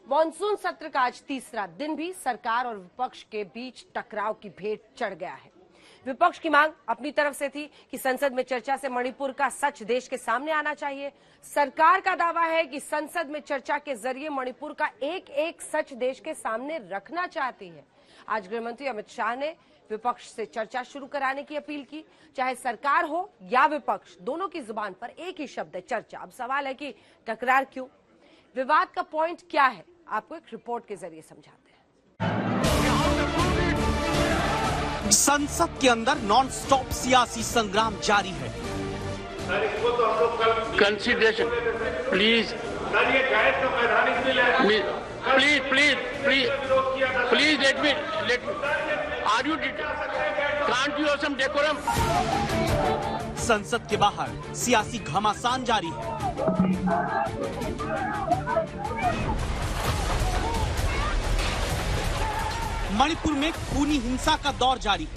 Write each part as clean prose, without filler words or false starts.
Monsoon सत्र का आज तीसरा दिन भी सरकार और विपक्ष के बीच टकराव की भेंट चढ़ गया है। विपक्ष की मांग अपनी तरफ से थी कि संसद में चर्चा से मणिपुर का सच देश के सामने आना चाहिए। सरकार का दावा है कि संसद में चर्चा के जरिए मणिपुर का एक एक सच देश के सामने रखना चाहती है। आज गृहमंत्री अमित शाह ने विपक्ष से चर्चा शुरू कराने की अपील की। चाहे सरकार हो या विपक्ष, दोनों की जुबान पर एक ही शब्द है, चर्चा। अब सवाल है कि टकरार क्यों, विवाद का पॉइंट क्या है, आपको एक रिपोर्ट के जरिए समझाते हैं। संसद के अंदर नॉन स्टॉप सियासी संग्राम जारी है। Consideration please, please let me are you can't you have some decorum. संसद के बाहर सियासी घमासान जारी है। मणिपुर में खूनी हिंसा का दौर जारी है।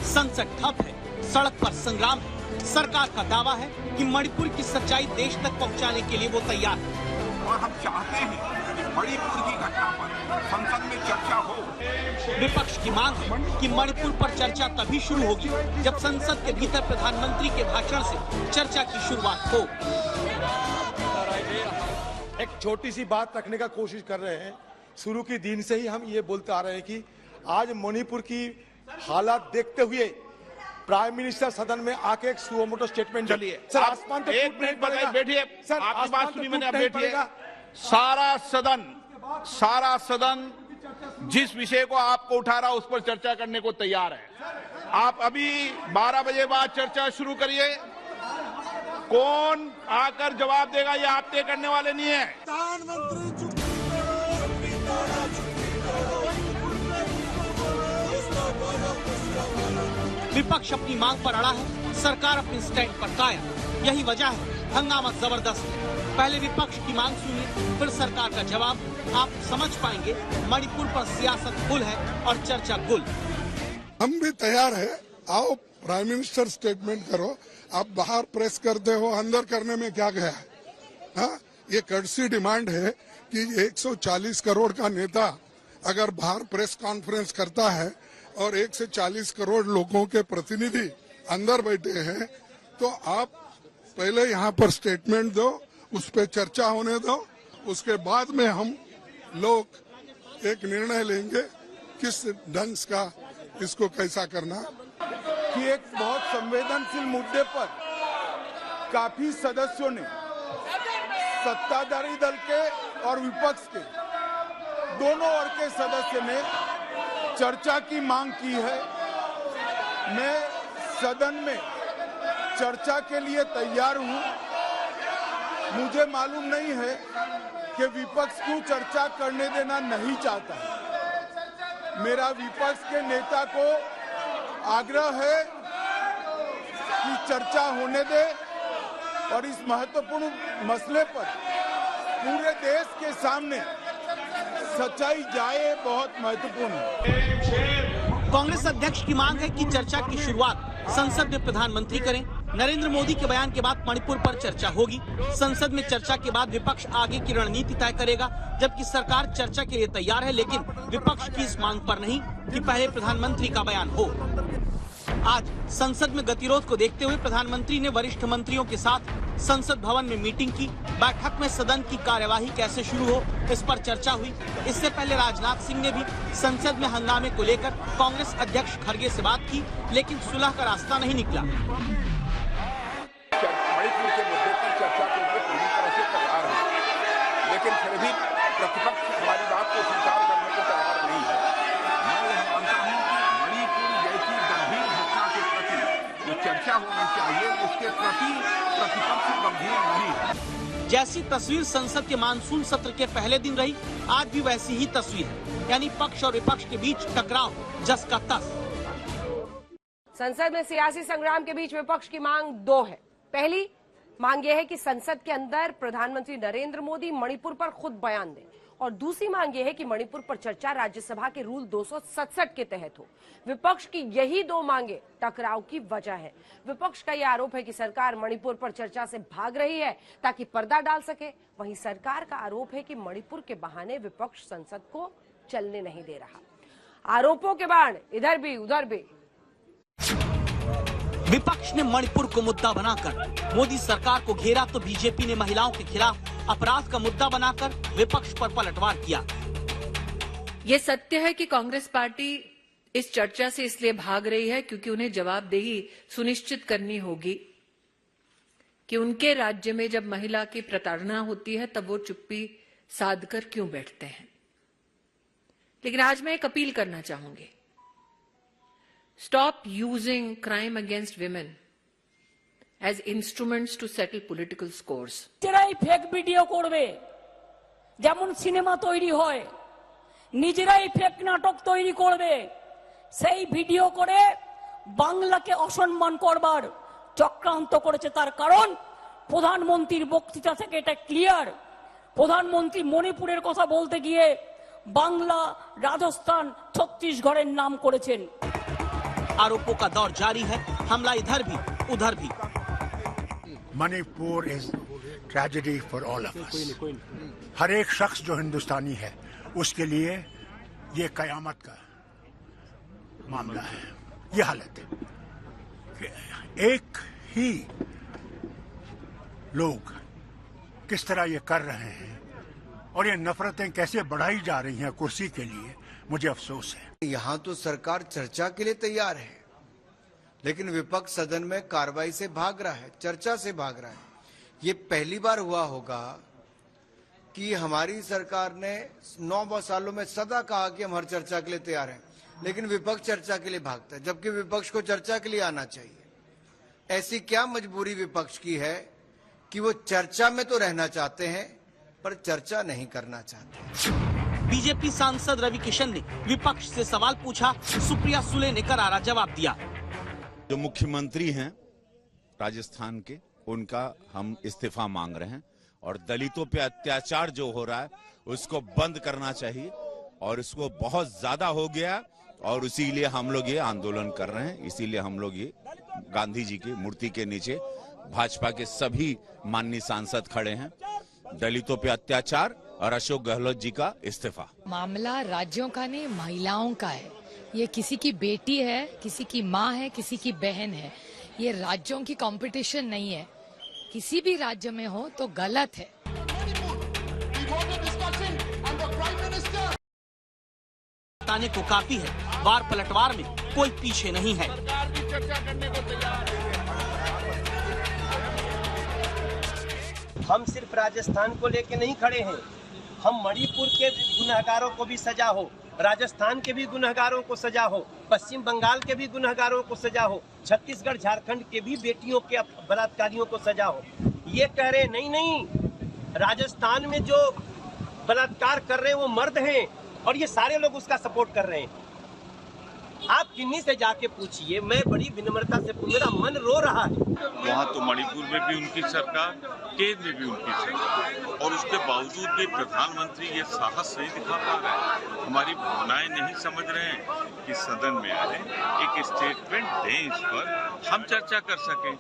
संसद ठप है, सड़क पर संग्राम है। सरकार का दावा है कि मणिपुर की सच्चाई देश तक पहुंचाने के लिए वो तैयार है। और हम चाहते हैं कि मणिपुर की घटना पर संसद में चर्चा हो। विपक्ष की मांग है कि मणिपुर पर चर्चा तभी शुरू होगी जब संसद के भीतर प्रधानमंत्री के भाषण से चर्चा की शुरुआत हो। एक छोटी सी बात रखने का कोशिश कर रहे हैं। शुरू के दिन से ही हम ये बोलते आ रहे हैं कि आज मणिपुर की हालात देखते हुए प्राइम मिनिस्टर सदन में आके एक सुमोटो स्टेटमेंट। चलिए सर, आसमान तो एक मिनट बताइए, बैठिए सर, आपकी बात सुनी मैंने, बैठिए। पड़ेगा। सारा सदन जिस विषय को आपको उठा रहा उस पर चर्चा करने को तैयार है। आप अभी 12 बजे बाद चर्चा शुरू करिए। कौन आकर जवाब देगा ये आप तय करने वाले नहीं है। विपक्ष अपनी मांग पर अड़ा है, सरकार अपने स्टैंड पर कायम। यही वजह है हंगामा जबरदस्त है। पहले विपक्ष की मांग सुनिए, फिर सरकार का जवाब। आप समझ पाएंगे मणिपुर पर सियासत गुल है और चर्चा गुल। हम भी तैयार है, आओ प्राइम मिनिस्टर स्टेटमेंट करो। आप बाहर प्रेस करते हो, अंदर करने में क्या गया है? हाँ, ये कर्टसी डिमांड है कि 140 करोड़ का नेता अगर बाहर प्रेस कॉन्फ्रेंस करता है और 1 से 40 करोड़ लोगों के प्रतिनिधि अंदर बैठे हैं, तो आप पहले यहाँ पर स्टेटमेंट दो, उस पर चर्चा होने दो। उसके बाद में हम लोग एक निर्णय लेंगे किस ढंग का इसको कैसा करना। कि एक बहुत संवेदनशील मुद्दे पर काफी सदस्यों ने सत्ताधारी दल के और विपक्ष के दोनों ओर के सदस्य ने चर्चा की मांग की है। मैं सदन में चर्चा के लिए तैयार हूं। मुझे मालूम नहीं है कि विपक्ष क्यों चर्चा करने देना नहीं चाहता। मेरा विपक्ष के नेता को आग्रह है कि चर्चा होने दे और इस महत्वपूर्ण मसले पर पूरे देश के सामने सच्चाई जाए, बहुत महत्वपूर्ण है। कांग्रेस अध्यक्ष की मांग है कि चर्चा की शुरुआत संसद में प्रधानमंत्री करें। नरेंद्र मोदी के बयान के बाद मणिपुर पर चर्चा होगी। संसद में चर्चा के बाद विपक्ष आगे की रणनीति तय करेगा, जबकि सरकार चर्चा के लिए तैयार है, लेकिन विपक्ष की इस मांग पर नहीं कि पहले प्रधानमंत्री का बयान हो। आज संसद में गतिरोध को देखते हुए प्रधानमंत्री ने वरिष्ठ मंत्रियों के साथ संसद भवन में मीटिंग की। बैठक में सदन की कार्यवाही कैसे शुरू हो, इस पर चर्चा हुई। इससे पहले राजनाथ सिंह ने भी संसद में हंगामे को लेकर कांग्रेस अध्यक्ष खड़गे से बात की, लेकिन सुलह का रास्ता नहीं निकला। मणिपुर के मुद्दे पर चर्चा के लिए पूरी तरह से तैयार है, लेकिन फिर भी प्रतिपक्ष हमारी बात को स्वीकार करने को तैयार नहीं है। मैं यह मानता हूं कि मणिपुर जैसी गंभीर घटना के प्रति जो चर्चा होनी चाहिए, उसके प्रति प्रतिपक्ष गंभीर नहीं है। जैसी तस्वीर संसद के मानसून सत्र के पहले दिन रही, आज भी वैसी ही तस्वीर है, यानी पक्ष और विपक्ष के बीच टकराव जस का तस। संसद में सियासी संग्राम के बीच विपक्ष की मांग दो है। पहली मांग यह है कि संसद के अंदर प्रधानमंत्री नरेंद्र मोदी मणिपुर पर खुद बयान दें और दूसरी मांग यह है कि मणिपुर पर चर्चा राज्यसभा के रूल 267 के तहत हो। विपक्ष की यही दो मांगे टकराव की वजह है। विपक्ष का यह आरोप है कि सरकार मणिपुर पर चर्चा से भाग रही है ताकि पर्दा डाल सके। वहीं सरकार का आरोप है कि मणिपुर के बहाने विपक्ष संसद को चलने नहीं दे रहा। आरोपों के बाण इधर भी उधर भी। विपक्ष ने मणिपुर को मुद्दा बनाकर मोदी सरकार को घेरा तो बीजेपी ने महिलाओं के खिलाफ अपराध का मुद्दा बनाकर विपक्ष पर पलटवार किया। ये सत्य है कि कांग्रेस पार्टी इस चर्चा से इसलिए भाग रही है क्योंकि उन्हें जवाबदेही सुनिश्चित करनी होगी कि उनके राज्य में जब महिला की प्रताड़ना होती है तब वो चुप्पी साध कर क्यों बैठते हैं। लेकिन आज मैं एक अपील करना चाहूंगी, stop using crime against women as instruments to settle political scores. নিজেরাই ফেক ভিডিও করবে, যেমন সিনেমা তৈরি হয়, নিজেরাই ফেক নাটক তৈরি করবে, সেই ভিডিও করে বাংলাকে অসম্মান করবার চক্রান্ত করেছে। তার কারণ প্রধানমন্ত্রীর বক্তৃতা থেকে এটা ক্লিয়ার। প্রধানমন্ত্রী মণিপুরের কথা বলতে গিয়ে বাংলা, রাজস্থান, ছত্তিশগড়ের নাম করেছেন। आरोपों का दौर जारी है, हमला इधर भी उधर भी। Manipur is tragedy for all of us. हर एक शख्स जो हिंदुस्तानी है उसके लिए ये कयामत का मामला है। ये हालत है कि एक ही लोग किस तरह ये कर रहे हैं और ये नफरतें कैसे बढ़ाई जा रही हैं कुर्सी के लिए, मुझे अफसोस है। यहाँ तो सरकार चर्चा के लिए तैयार है, लेकिन विपक्ष सदन में कार्रवाई से भाग रहा है, चर्चा से भाग रहा है। ये पहली बार हुआ होगा कि हमारी सरकार ने 9 सालों में सदा कहा कि हम हर चर्चा के लिए तैयार हैं, लेकिन विपक्ष चर्चा के लिए भागता है, जबकि विपक्ष को चर्चा के लिए आना चाहिए। ऐसी क्या मजबूरी विपक्ष की है कि वो चर्चा में तो रहना चाहते हैं पर चर्चा नहीं करना चाहते। बीजेपी सांसद रवि किशन ने विपक्ष से सवाल पूछा, सुप्रिया सुले ने करारा जवाब दिया। जो मुख्यमंत्री हैं राजस्थान के, उनका हम इस्तीफा मांग रहे हैं और दलितों पे अत्याचार जो हो रहा है उसको बंद करना चाहिए और इसको बहुत ज्यादा हो गया और इसीलिए हम लोग ये आंदोलन कर रहे हैं। इसीलिए हम लोग ये गांधी जी की मूर्ति के नीचे भाजपा के सभी माननीय सांसद खड़े हैं। दलितों पे अत्याचार और अशोक गहलोत जी का इस्तीफा। मामला राज्यों का नहीं, महिलाओं का है। ये किसी की बेटी है, किसी की माँ है, किसी की बहन है। ये राज्यों की कंपटीशन नहीं है। किसी भी राज्य में हो तो गलत है। बताने को काफी है, वार पलटवार में कोई पीछे नहीं है। हम सिर्फ राजस्थान को लेके नहीं खड़े हैं, हम मणिपुर के गुनहगारों को भी सजा हो, राजस्थान के भी गुनहगारों को सजा हो, पश्चिम बंगाल के भी गुनहगारों को सजा हो, छत्तीसगढ़ झारखंड के भी बेटियों के बलात्कारियों को सजा हो। ये कह रहे नहीं, राजस्थान में जो बलात्कार कर रहे हैं वो मर्द हैं और ये सारे लोग उसका सपोर्ट कर रहे हैं। आप किन्हीं से जाके पूछिए, मैं बड़ी विनम्रता से, मेरा मन रो रहा है। वहाँ तो मणिपुर में भी उनकी सरकार, केंद्र में भी उनकी सरकार, और उसके बावजूद भी प्रधानमंत्री ये साहस नहीं दिखा पा रहे हैं। हमारी भावनाएं नहीं समझ रहे हैं कि सदन में आए, एक स्टेटमेंट दें इस पर, हम चर्चा कर सकें।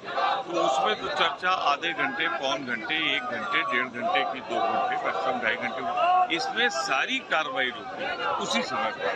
तो उसमें तो चर्चा आधे घंटे, पौन घंटे, 1 घंटे, 1.5 घंटे की, 2 घंटे, मैक्सिमम 2.5 घंटे, इसमें सारी कार्रवाई रुकी उसी समय पर।